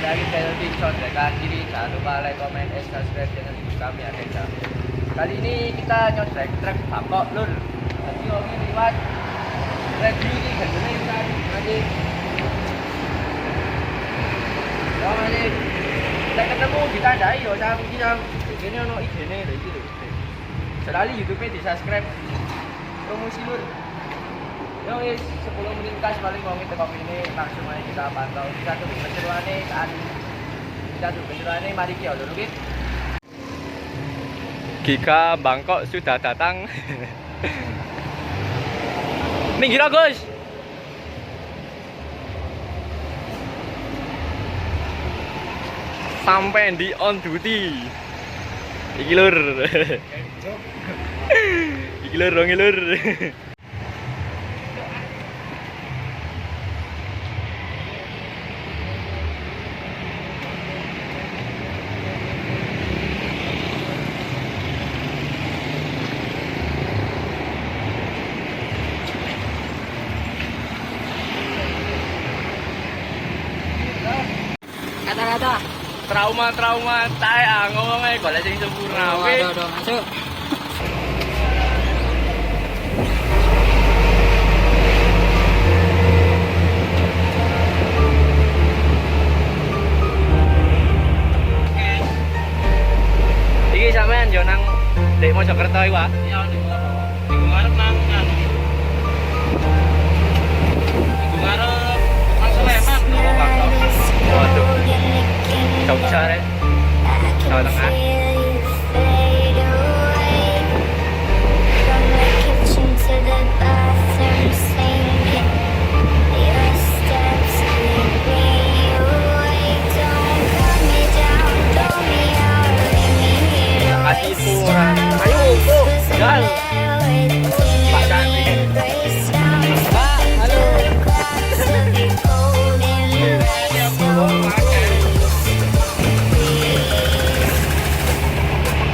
kembali lagi ke tim contekan kiri. Jangan lupa like, comment, and subscribe channel YouTube kami ya guys ya. Kali ini kita nyodrek trek bangkok lur. Jadi ini lewat review ini gendene kan nanti. Oh nanti kita ketemu ditandai yo sam iki sam. Ini ono idene lho iki lho. Selalu YouTube-nya di subscribe. Promosi lur. Yo guys, 10 menit kas paling mau kita kopi ini langsung aja kita pantau. Kita tunggu keseruannya saat kita tunggu keseruannya mari kita dulu gitu. Giga Bangkok sudah datang. Minggir Gus. Sampai di on duty. Iki lur. Iki lur, dong lur. Kata-kata Trauma tay ngomongnya golek sing sempurna. Oke. Masuk. Iki sampean yo nang Dek Mojokerto iki, Pak. Iya, minggu ngarep nang anu. Minggu ngarep langsung leman. Oh, Bangkok. Waduh. Jogja rek. Jawa Tengah. Kasih kurang. Ayo, tuh, gal. Pak cantik. Pak, halo.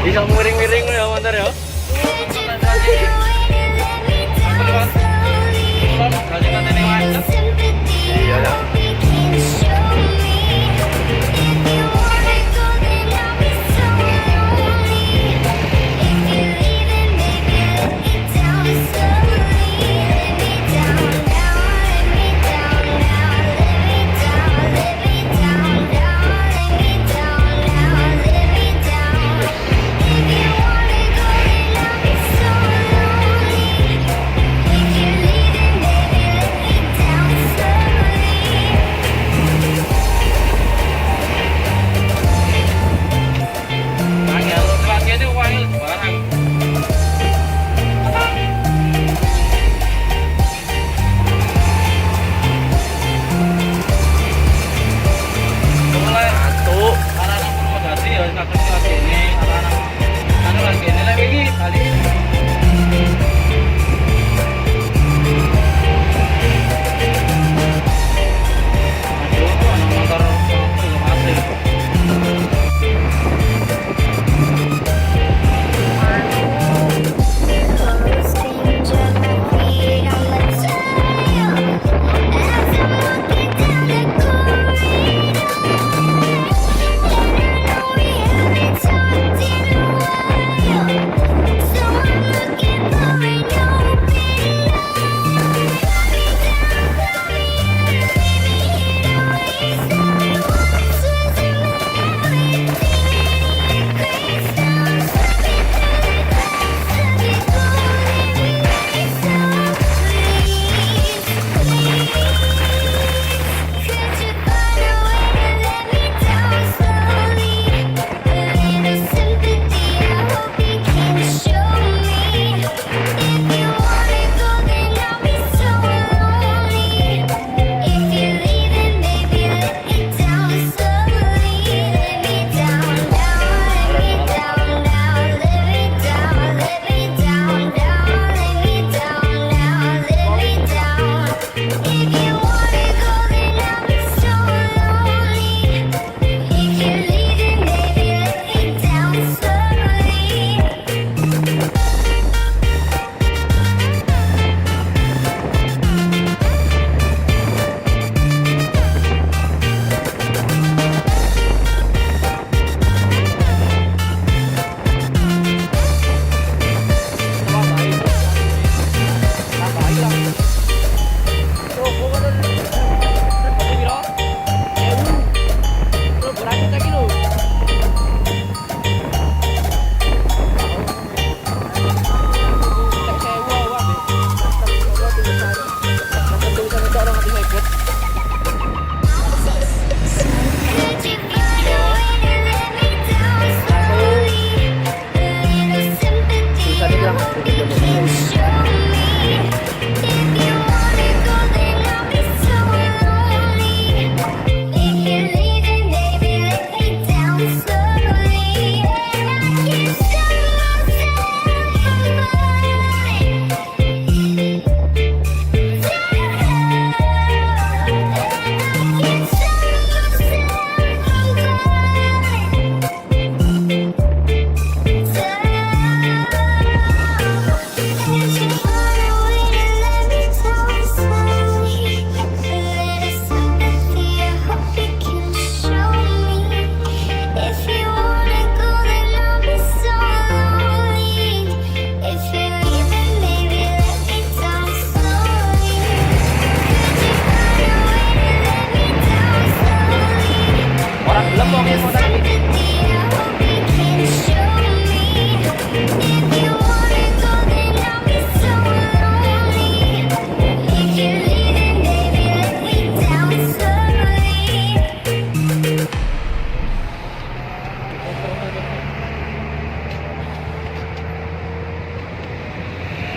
Bisa miring-miring ya,